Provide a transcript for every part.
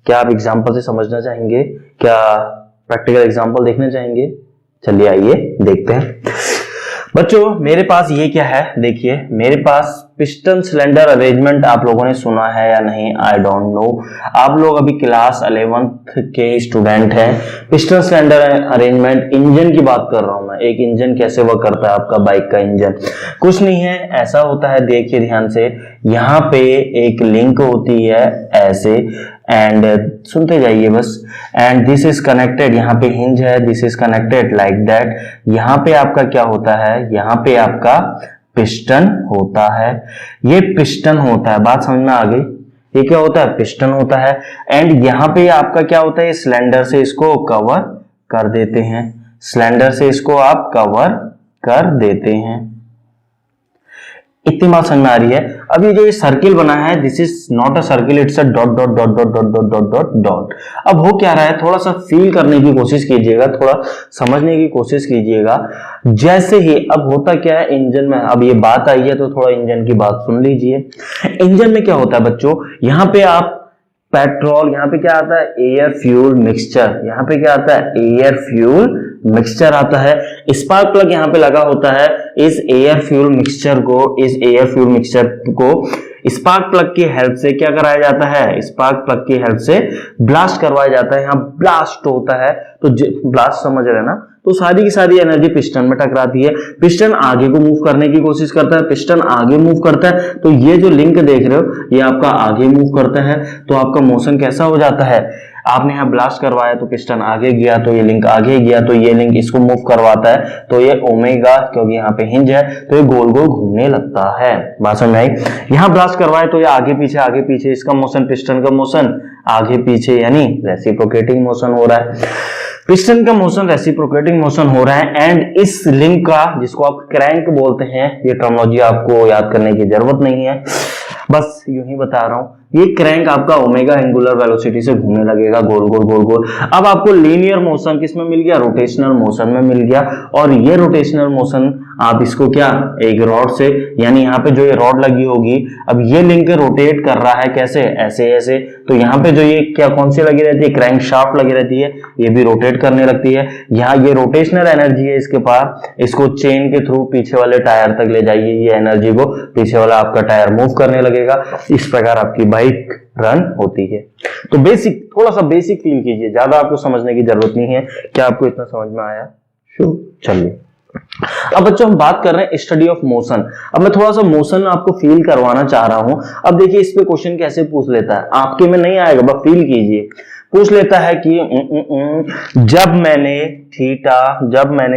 क्या आप एग्जाम्पल से समझना चाहेंगे? क्या प्रैक्टिकल एग्जाम्पल देखना चाहेंगे? चलिए आइए देखते हैं। बच्चों मेरे पास ये क्या है, देखिए मेरे पास पिस्टन सिलेंडर अरेंजमेंट आप लोगों ने सुना है या नहीं, आई डोंट नो। आप लोग अभी क्लास 11th के स्टूडेंट हैं। पिस्टन सिलेंडर अरेंजमेंट, इंजन की बात कर रहा हूं मैं। एक इंजन कैसे वर्क करता है, आपका बाइक का इंजन कुछ नहीं है, ऐसा होता है, देखिए ध्यान से, यहाँ पे एक लिंक होती है ऐसे, एंड सुनते जाइए बस, एंड दिस इज कनेक्टेड, यहाँ पे हिंज है, this is connected like that. यहाँ पे आपका क्या होता है, यहाँ पे आपका पिस्टन होता है, ये पिस्टन होता है, बात समझ में आ गई? ये क्या होता है, पिस्टन होता है, एंड यहाँ पे आपका क्या होता है, सिलेंडर से इसको कवर कर देते हैं, सिलेंडर से इसको आप कवर कर देते हैं। इतनी बात समझ में आ रही है? अब ये जो ये सर्किल बना है, this is not a circle, it's a dot dot dot dot dot dot dot dot dot. अब हो क्या रहा है, थोड़ा सा फील करने की कोशिश कीजिएगा, थोड़ा समझने की कोशिश कीजिएगा। जैसे ही अब होता क्या है इंजन में, अब ये बात आई है तो थोड़ा इंजन की बात सुन लीजिए। इंजन में क्या होता है बच्चों, यहाँ पे आप पेट्रोल, यहाँ पे क्या आता है, एयर फ्यूल मिक्सचर, यहाँ पे क्या आता है, एयर फ्यूल मिक्सचर आता है। स्पार्क प्लग यहाँ पे लगा होता है, इस एयर फ्यूल मिक्सचर को स्पार्क प्लग की हेल्प से क्या कराया जाता है, स्पार्क प्लग की हेल्प से ब्लास्ट करवाया जाता है। यहाँ ब्लास्ट होता है, तो ब्लास्ट समझ रहे हैं ना, तो सारी की सारी एनर्जी पिस्टन में टकराती है, पिस्टन आगे को मूव करने की कोशिश करता है, पिस्टन आगे मूव करता है, तो ये जो लिंक देख रहे हो ये आपका आगे मूव करता है, तो आपका मोशन कैसा हो जाता है, आपने यहाँ ब्लास्ट करवाया तो पिस्टन आगे गया, तो ये लिंक आगे गया, तो ये लिंक इसको मूव करवाता है, तो ये ओमेगा, क्योंकि यहाँ पे हिंज है तो ये गोल गोल घूमने लगता है। बात समझ में आई? यहाँ ब्लास्ट करवाए तो ये आगे पीछे, इसका मोशन, पिस्टन का मोशन आगे पीछे, यानी रेसिप्रोकेटिंग मोशन हो रहा है, पिस्टन का मोशन रेसिप्रोकेटिंग मोशन हो रहा है। एंड इस लिंक का, जिसको आप क्रैंक बोलते हैं, ये टर्मिनोलॉजी आपको याद करने की जरूरत नहीं है, बस यूं ही बता रहा हूं, ये क्रैंक आपका ओमेगा एंगुलर वेलोसिटी से घूमने लगेगा गोल गोल गोल गोल। अब आपको लीनियर मोशन किसमें मिल गया, रोटेशनल मोशन में मिल गया, और ये रोटेशनल मोशन आप इसको क्या, एक रॉड से, यानी यहाँ पे जो ये रॉड लगी होगी, अब ये लिंक रोटेट कर रहा है कैसे, ऐसे ऐसे, तो यहाँ पे जो ये क्या, कौन सी लगी रहती है, क्रैंक शाफ्ट लगी रहती है, ये भी रोटेट करने लगती है। यहाँ ये रोटेशनल एनर्जी है इसके पास, इसको चेन के थ्रू पीछे वाले टायर तक ले जाइए, ये एनर्जी को पीछे वाला आपका टायर मूव करने लगेगा, इस प्रकार आपकी बाइक रन होती है। तो बेसिक, थोड़ा सा बेसिक फील कीजिए, ज्यादा आपको समझने की जरूरत नहीं है। क्या आपको इतना समझ में आया? चलिए अब बच्चों हम बात कर रहे हैं स्टडी ऑफ मोशन। अब मैं थोड़ा सा मोशन आपको फील करवाना चाह रहा हूं। अब देखिए इस पे क्वेश्चन कैसे पूछ लेता है, आपके में नहीं आएगा, बस फील कीजिए। पूछ लेता है कि जब मैंने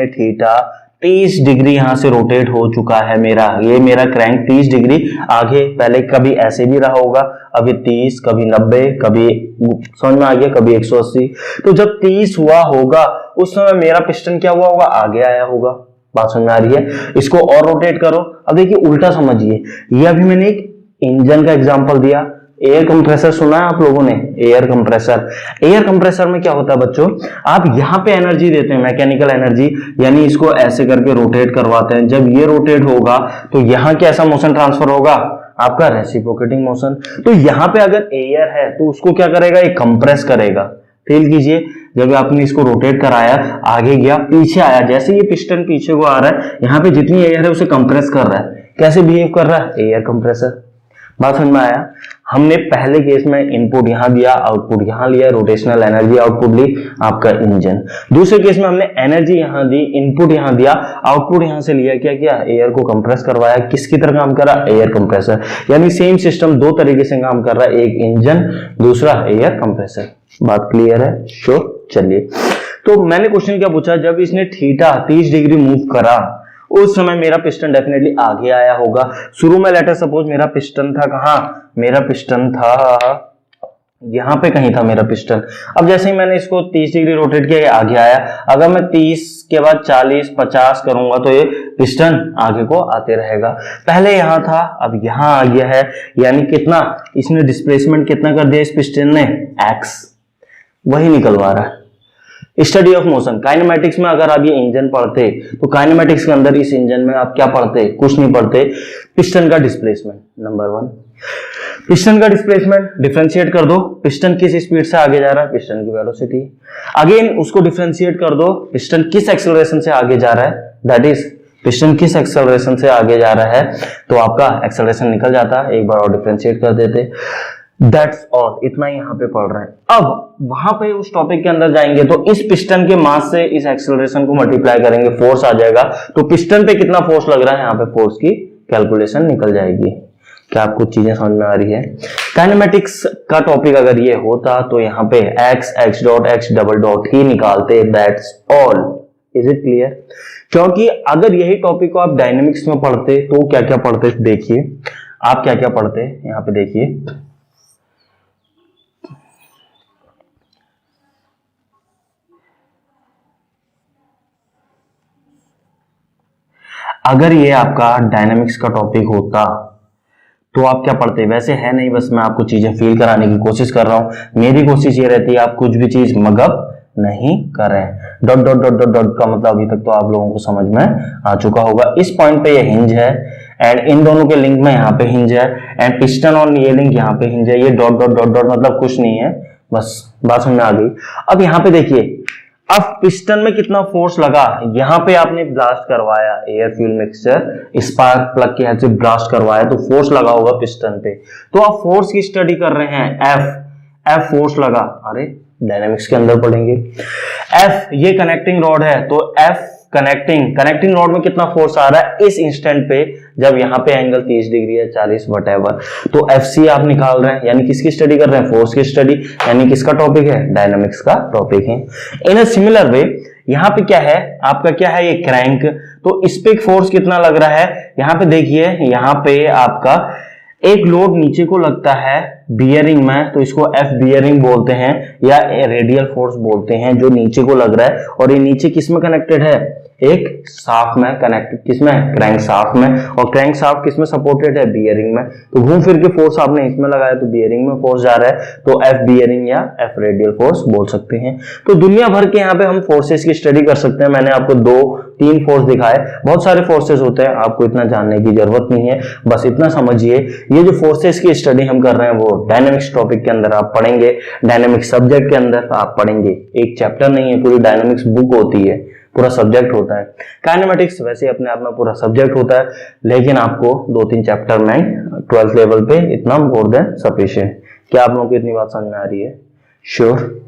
थीटा 30 डिग्री यहां से रोटेट हो चुका है, मेरा क्रैंक 30 डिग्री आगे, पहले कभी ऐसे भी रहा होगा, अभी 30, कभी 90, कभी समझ में आ गया, कभी 180, तो जब 30 हुआ होगा उस समय मेरा पिस्टन क्या हुआ होगा, आगे आया होगा। बात समझ में आ रही है? इसको और रोटेट करो। अब देखिए उल्टा समझिए, ये अभी मैंने एक इंजन का एग्जांपल दिया। एयर कंप्रेसर सुना है आप लोगों ने? एयर कंप्रेसर में क्या होता है बच्चों, आप यहाँ पे एनर्जी देते हैं, मैकेनिकल एनर्जी, यानी इसको ऐसे करके रोटेट करवाते हैं। जब ये रोटेट होगा तो यहाँ कैसा मोशन ट्रांसफर होगा, आपका रेसिप्रोकेटिंग मोशन। तो यहाँ पे अगर एयर है तो उसको क्या करेगा, ये कंप्रेस करेगा। फील कीजिए, जब आपने इसको रोटेट कराया, आगे गया, पीछे आया, जैसे ये पिस्टन पीछे को आ रहा है, यहाँ पे जितनी एयर है उसे कंप्रेस कर रहा है। कैसे बिहेव कर रहा है, एयर कंप्रेसर। बात समझ में आया? हमने पहले केस में इनपुट यहां दिया, आउटपुट यहां लिया, रोटेशनल एनर्जी आउटपुट ली, आपका इंजन। दूसरे केस में हमने एनर्जी यहां दी, इनपुट यहां दिया, आउटपुट यहां से लिया, क्या किया, एयर को कंप्रेस करवाया। किसकी तरह काम कर रहा है, एयर कंप्रेसर। यानी सेम सिस्टम दो तरीके से काम कर रहा है, एक इंजन, दूसरा एयर कंप्रेसर। बात क्लियर है? श्योर। चलिए, तो मैंने क्वेश्चन क्या पूछा, जब इसने थीटा 30 डिग्री मूव करा उस समय मेरा पिस्टन डेफिनेटली आगे आया होगा। शुरू में लेटर सपोज मेरा पिस्टन था कहां, मेरा पिस्टन था यहां पे कहीं था मेरा पिस्टन। अब जैसे ही मैंने इसको 30 डिग्री रोटेट किया, ये आगे आया। अगर मैं 30 के बाद 40, 50 करूंगा तो ये पिस्टन आगे को आते रहेगा। पहले यहां था, अब यहां आ गया है, यानी कितना इसने डिस्प्लेसमेंट कितना कर दिया इस पिस्टन ने, x, वही निकलवा रहा है। स्टडी ऑफ मोशन, काइनेमेटिक्स में अगर आप ये इंजन पढ़ते तो काइनेमेटिक्स के अंदर इस इंजन में आप क्या पढ़ते, कुछ नहीं पढ़ते, पिस्टन का डिस्प्लेसमेंट नंबर 1। पिस्टन का डिस्प्लेसमेंट डिफरेंशिएट कर दो, पिस्टन किस स्पीड से आगे जा रहा है, पिस्टन की वेलोसिटी। अगेन उसको डिफरेंशिएट कर दो, पिस्टन किस एक्सेलरेशन से आगे जा रहा है, दैट इज पिस्टन किस एक्सेलरेशन से आगे जा रहा है, तो आपका एक्सेलरेशन निकल जाता है। एक बार और डिफरेंशिएट कर देते, दैट्स ऑल, इतना ही यहाँ पे पढ़ रहे हैं। अब वहां पे उस टॉपिक के अंदर जाएंगे तो इस पिस्टन के मास से इस एक्सेलरेशन को मल्टीप्लाई करेंगे, फोर्स आ जाएगा, तो पिस्टन पे कितना फोर्स लग रहा है यहाँ पे फोर्स की कैलकुलेशन निकल जाएगी। क्या आपको चीजें समझ में आ रही है? काइनेमेटिक्स का टॉपिक अगर ये होता तो यहाँ पे x dot x double dot ही निकालते, that's all. Is it clear? क्योंकि अगर यही टॉपिक को आप डायनेमिक्स में पढ़ते तो क्या क्या पढ़ते, देखिए आप क्या क्या पढ़ते यहाँ पे देखिए। अगर ये आपका डायनेमिक्स का टॉपिक होता तो आप क्या पढ़ते, वैसे है नहीं, बस मैं आपको चीजें फील कराने की कोशिश कर रहा हूं। मेरी कोशिश ये रहती है आप कुछ भी चीज मगअप नहीं करें। Dot dot dot dot dot का मतलब अभी तक तो आप लोगों को समझ में आ चुका होगा। इस पॉइंट पे ये हिंज है एंड इन दोनों के लिंक में यहाँ पे हिंज है एंड पिस्टन और ये लिंक यहाँ पे हिंज है। ये डॉट डॉट डॉट डॉट मतलब कुछ नहीं है, बस बात समझ में आ गई। अब यहाँ पे देखिए, अब पिस्टन में कितना फोर्स लगा, यहां पे आपने ब्लास्ट करवाया air fuel mixture, spark plug के हेल्प से ब्लास्ट करवाया तो फोर्स लगा होगा पिस्टन पे। तो आप फोर्स की स्टडी कर रहे हैं, एफ फोर्स लगा, अरे डायनेमिक्स के अंदर पढ़ेंगे। एफ ये कनेक्टिंग रॉड है तो एफ कनेक्टिंग रॉड में कितना फोर्स आ रहा है इस इंस्टेंट पे, जब यहाँ पे एंगल 30 डिग्री है 40 वटेवर, तो एफसी आप निकाल रहे हैं, यानी किसकी स्टडी कर रहे हैं, फोर्स की स्टडी, यानी किसका टॉपिक है, डायनामिक्स का टॉपिक है। इन अ सिमिलर वे यहाँ पे क्या है आपका, क्या है ये क्रैंक, तो इस पे फोर्स कितना लग रहा है, यहाँ पे देखिए, यहाँ पे आपका एक लोड नीचे को लगता है बियरिंग में, तो इसको एफ बियरिंग बोलते हैं या रेडियल फोर्स बोलते हैं, जो नीचे को लग रहा है। और ये नीचे किस में कनेक्टेड है, एक शाफ्ट में कनेक्टेड, किसमें, क्रैंक शाफ्ट में, और क्रैंक शाफ्ट किसमें सपोर्टेड है, बियरिंग में। तो घूम फिर के फोर्स आपने इसमें लगाया तो बियरिंग में फोर्स जा रहा है, तो एफ बियरिंग या एफ रेडियल फोर्स बोल सकते हैं। तो दुनिया भर के यहाँ पे हम फोर्सेस की स्टडी कर सकते हैं। मैंने आपको 2-3 फोर्स दिखाए, बहुत सारे फोर्सेस होते हैं, आपको इतना जानने की जरूरत नहीं है, बस इतना समझिए ये जो फोर्सेस की स्टडी हम कर रहे हैं वो डायनेमिक्स टॉपिक के अंदर आप पढ़ेंगे, डायनेमिक्स सब्जेक्ट के अंदर आप पढ़ेंगे। एक चैप्टर नहीं है, पूरी डायनेमिक्स बुक होती है, पूरा सब्जेक्ट होता है। काइनेमेटिक्स वैसे अपने आप में पूरा सब्जेक्ट होता है, लेकिन आपको 2-3 चैप्टर में 12th लेवल पे इतना मोर देन सफिशिएंट। क्या आप लोगों को इतनी बात समझ में आ रही है? श्योर।